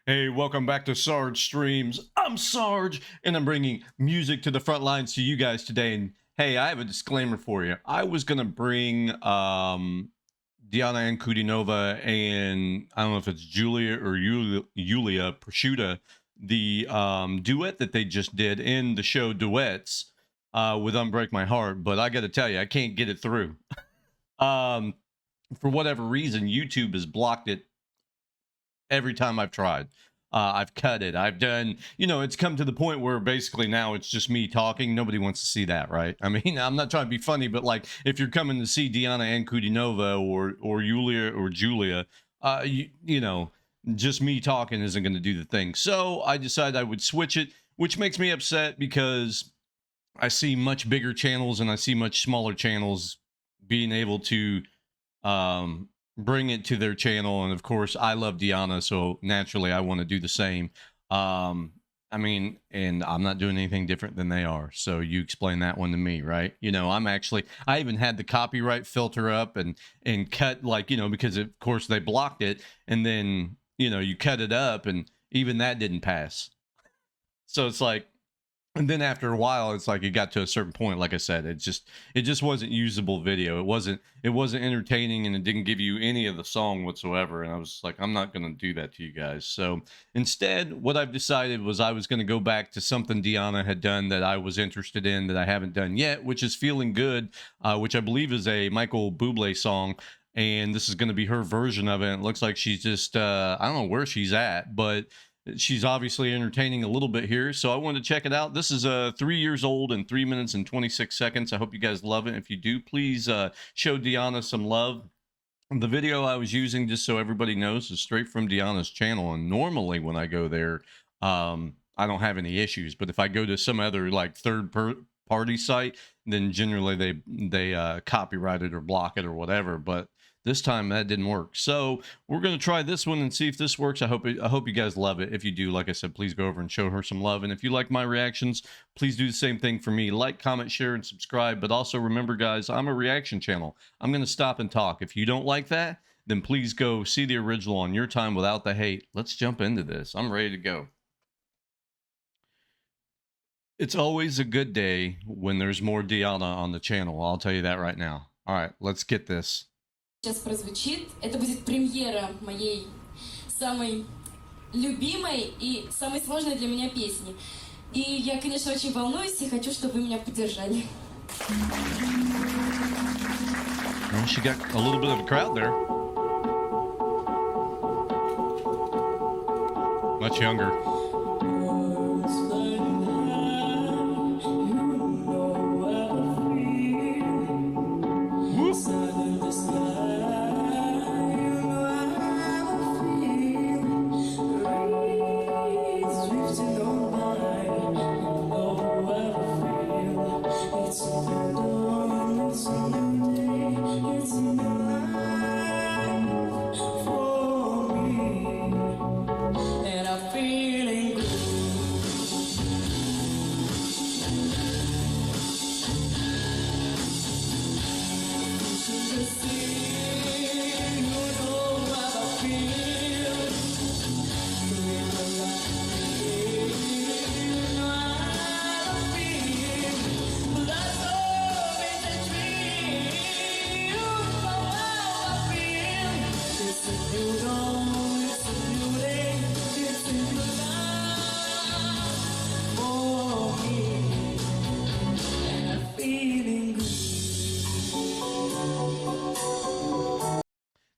Hey, welcome back to Sarge Streams. I'm Sarge, and I'm bringing music to the front lines to you guys today. And hey, I have a disclaimer for you. I was gonna bring Diana Ankudinova and I don't know if it's Julia or Yulia Prosciutta, the duet that they just did in the show Duets with Unbreak My Heart. But I got to tell you, I can't get it through. um, for whatever reason, YouTube has blocked it every time I've tried. I've cut it. I've done, it's come to the point where basically now it's just me talking. Nobody wants to see that, right? I mean, I'm not trying to be funny, but like if you're coming to see Diana Ankudinova or Yulia or Julia, just me talking isn't going to do the thing. So I decided I would switch it, which makes me upset because I see much bigger channels and I see much smaller channels being able to bring it to their channel. And of course I love Diana, so naturally I want to do the same. I mean, and I'm not doing anything different than they are, so you explain that one to me, right? I even had the copyright filter up and cut, like, because of course they blocked it, and then you cut it up and even that didn't pass. So it's like, and then after a while it's like it got to a certain point, like I said, it just wasn't usable video. It wasn't entertaining, and it didn't give you any of the song whatsoever. And I was like, I'm not going to do that to you guys. So instead, what I've decided was I was going to go back to something Diana had done that I was interested in that I haven't done yet, which is Feeling Good, which I believe is a Michael Bublé song. And this is going to be her version of it. It looks like she's just I don't know where she's at, but she's obviously entertaining a little bit here, so I wanted to check it out. This is 3 years old and 3 minutes and 26 seconds. I hope you guys love it. If you do, please show Diana some love. The video I was using, just so everybody knows, is straight from Diana's channel, and normally when I go there, I don't have any issues. But if I go to some other like party site, then generally they copyright it or block it or whatever. But this time that didn't work, so we're going to try this one and see if this works. I hope you guys love it. If you do, like I said, please go over and show her some love. And if you like my reactions, please do the same thing for me. Like, comment, share, and subscribe. But also remember, guys, I'm a reaction channel. I'm going to stop and talk. If you don't like that, then please go see the original on your time without the hate. Let's jump into this. I'm ready to go. It's always a good day when there's more Diana on the channel. I'll tell you that right now. All right, let's get this. Сейчас прозвучит. Это будет премьера моей самой любимой и самой сложной для меня песни. И я, конечно, очень волнуюсь и хочу, чтобы вы меня поддержали. Well, she got a little bit of a crowd there. Much younger.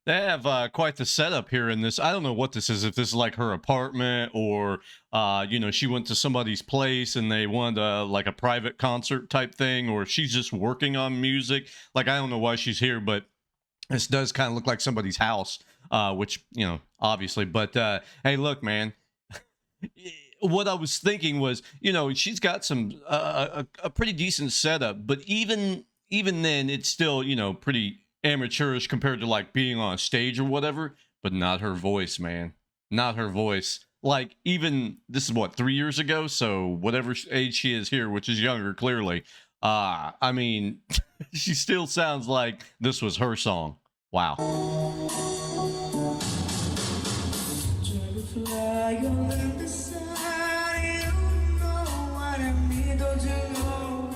They have quite the setup here in this. I don't know what this is, if this is like her apartment or, she went to somebody's place and they wanted like a private concert type thing, or if she's just working on music. Like, I don't know why she's here, but this does kind of look like somebody's house, which, obviously. But, hey, look, man, what I was thinking was, she's got some, a pretty decent setup, but even then it's still, pretty amateurish compared to like being on a stage or whatever. But not her voice, man. Not her voice. Like, even this is what, 3 years ago, so whatever age she is here, which is younger clearly, I mean, she still sounds like this was her song. Wow. Butterfly all in the sun, you know what I mean, don't you know?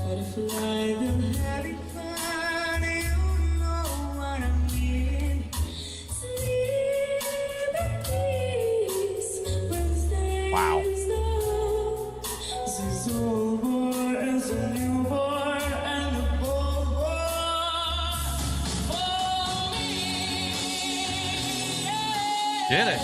Butterfly, they're having fun, you know what I mean. Sleep in peace, Wednesday Wow. is done. She's over as a newborn and a bold boy for me. Get it.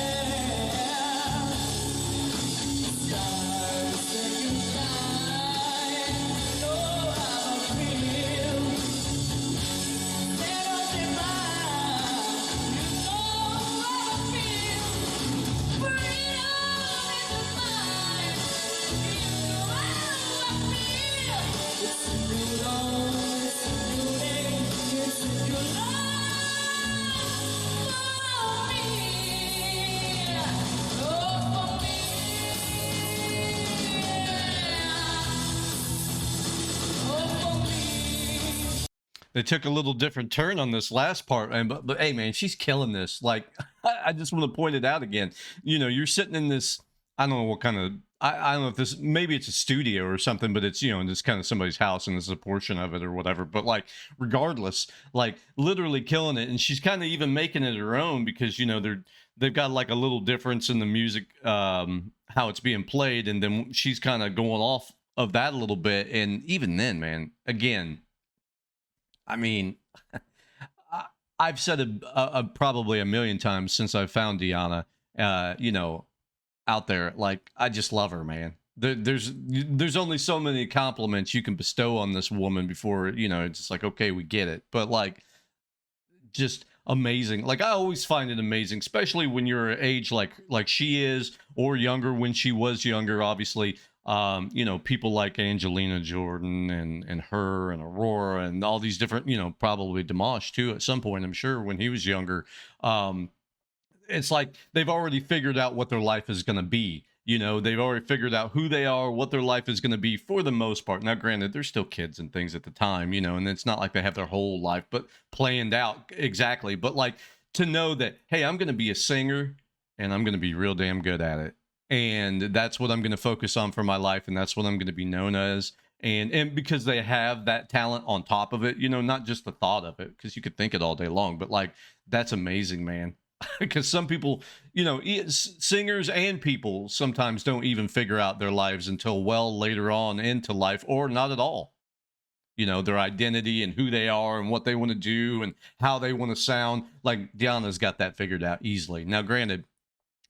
They took a little different turn on this last part, and but hey, man, she's killing this. Like, I just want to point it out again. You know, you're sitting in this. I don't know what kind of. I don't know if this. Maybe it's a studio or something, but it's in this kind of somebody's house, and this is a portion of it or whatever. But like, regardless, like literally killing it, and she's kind of even making it her own because they've got like a little difference in the music, how it's being played, and then she's kind of going off of that a little bit, and even then, man, again. I mean, I've said it probably a million times since I found Deanna, out there. Like, I just love her, man. There's only so many compliments you can bestow on this woman before, it's just like, okay, we get it. But like, just amazing. Like, I always find it amazing, especially when you're age like she is, or younger when she was younger, obviously. People like Angelina Jordan and her and Aurora and all these different, probably Dimash too at some point, I'm sure, when he was younger. It's like they've already figured out what their life is going to be. They've already figured out who they are, what their life is going to be for the most part. Now, granted, they're still kids and things at the time, and it's not like they have their whole life, but planned out exactly. But like to know that, hey, I'm going to be a singer and I'm going to be real damn good at it. And that's what I'm going to focus on for my life. And that's what I'm going to be known as. And because they have that talent on top of it, not just the thought of it, because you could think it all day long, but like, that's amazing, man. Because some people, singers and people sometimes don't even figure out their lives until well later on into life, or not at all. Their identity and who they are and what they want to do and how they want to sound. Like Deanna's got that figured out easily. Now, granted,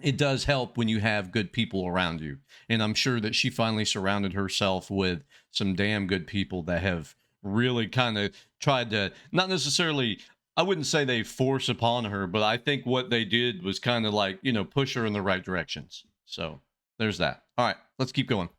it does help when you have good people around you. And I'm sure that she finally surrounded herself with some damn good people that have really kind of tried to, not necessarily, I wouldn't say they force upon her, but I think what they did was kind of like, push her in the right directions. So there's that. All right, let's keep going.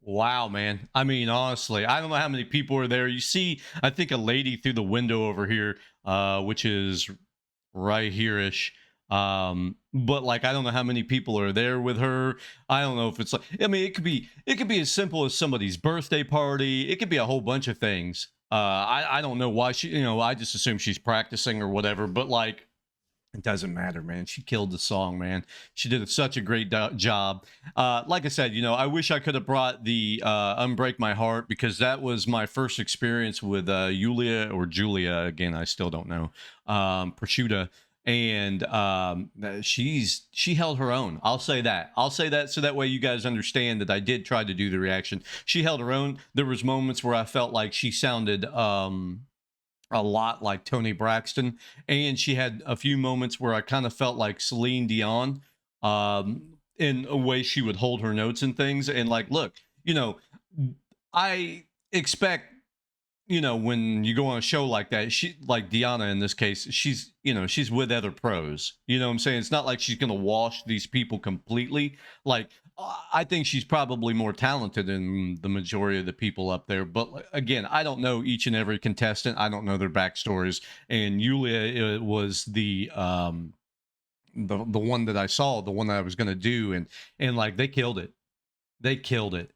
Wow, man. I mean, honestly, I don't know how many people are there. You see, I think a lady through the window over here, which is right here-ish. But like, I don't know how many people are there with her. I don't know if it's like, I mean, it could be as simple as somebody's birthday party. It could be a whole bunch of things. I don't know why she, I just assume she's practicing or whatever, but like, it doesn't matter, man. She killed the song, man. She did such a great job. Like I said, I wish I could have brought the Unbreak My Heart, because that was my first experience with Julia, or Julia, again, I still don't know, Prosciutta. And she held her own. I'll say that so that way you guys understand that I did try to do the reaction. She held her own. There was moments where I felt like she sounded a lot like Tony Braxton, and she had a few moments where I kind of felt like Celine Dion, in a way she would hold her notes and things. And like, look, you know, I expect, when you go on a show like that, she, like Deanna in this case, she's, she's with other pros. You know what I'm saying? It's not like she's going to wash these people completely. Like, I think she's probably more talented than the majority of the people up there. But again, I don't know each and every contestant. I don't know their backstories. And Yulia was the one that I saw, the one that I was going to do, and like they killed it. They killed it.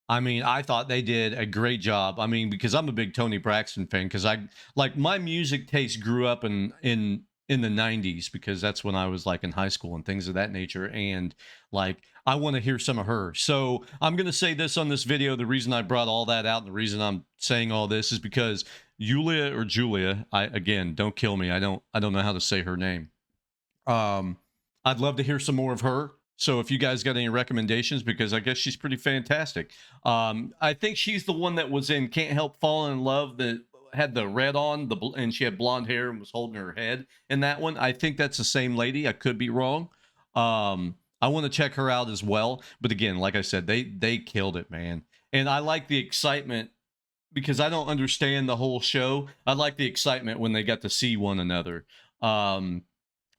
I mean, I thought they did a great job. I mean, because I'm a big Tony Braxton fan, because I like my music taste grew up in the 90s, because that's when I was like in high school and things of that nature. And like I want to hear some of her. So I'm going to say this on this video. The reason I brought all that out and the reason I'm saying all this is because Julia, or Julia, I, again, don't kill me. I don't know how to say her name. I'd love to hear some more of her. So if you guys got any recommendations, because I guess she's pretty fantastic. I think she's the one that was in Can't Help Falling in Love, that had the red on, and she had blonde hair and was holding her head in that one. I think that's the same lady. I could be wrong. I want to check her out as well. But again, like I said, they killed it, man. And I like the excitement, because I don't understand the whole show. I like the excitement when they got to see one another.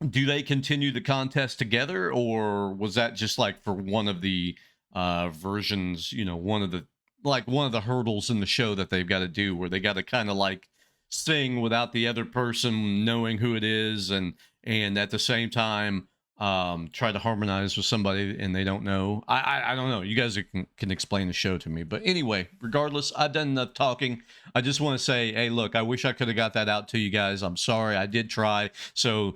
Do they continue the contest together, or was that just like for one of the versions, one of the hurdles in the show that they've got to do, where they got to kind of like sing without the other person knowing who it is, and at the same time try to harmonize with somebody and they don't know. I don't know. You guys can explain the show to me. But anyway, regardless, I've done enough talking. I just want to say, hey, look, I wish I could have got that out to you guys. I'm sorry. I did try. So,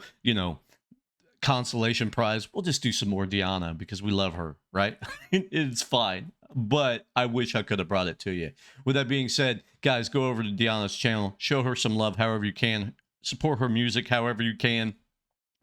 consolation prize, we'll just do some more Deanna, because we love her, right? It's fine. But I wish I could have brought it to you. With that being said, guys, go over to Deanna's channel. Show her some love however you can. Support her music however you can.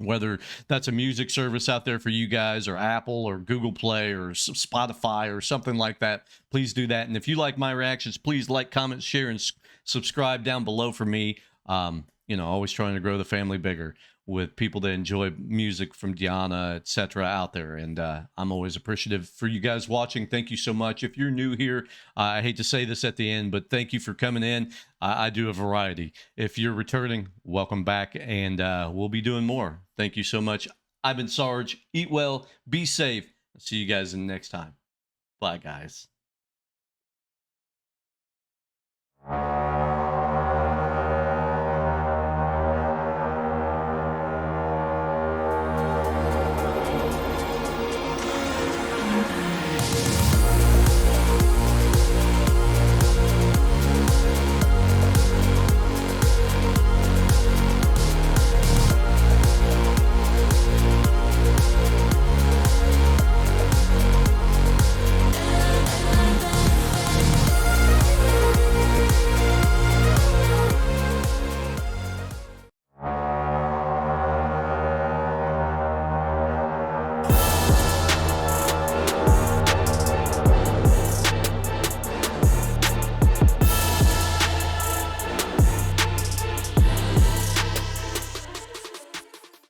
Whether that's a music service out there for you guys, or Apple or Google Play or Spotify or something like that, please do that. And if you like my reactions, please like, comment, share, and subscribe down below for me. Always trying to grow the family bigger with people that enjoy music from Deanna, etc. out there. And I'm always appreciative for you guys watching. Thank you so much. If you're new here, I hate to say this at the end, but thank you for coming in. I do a variety. If you're returning, welcome back, and we'll be doing more. Thank you so much. I've been Sarge. Eat well, be safe. I'll see you guys in the next time. Bye, guys.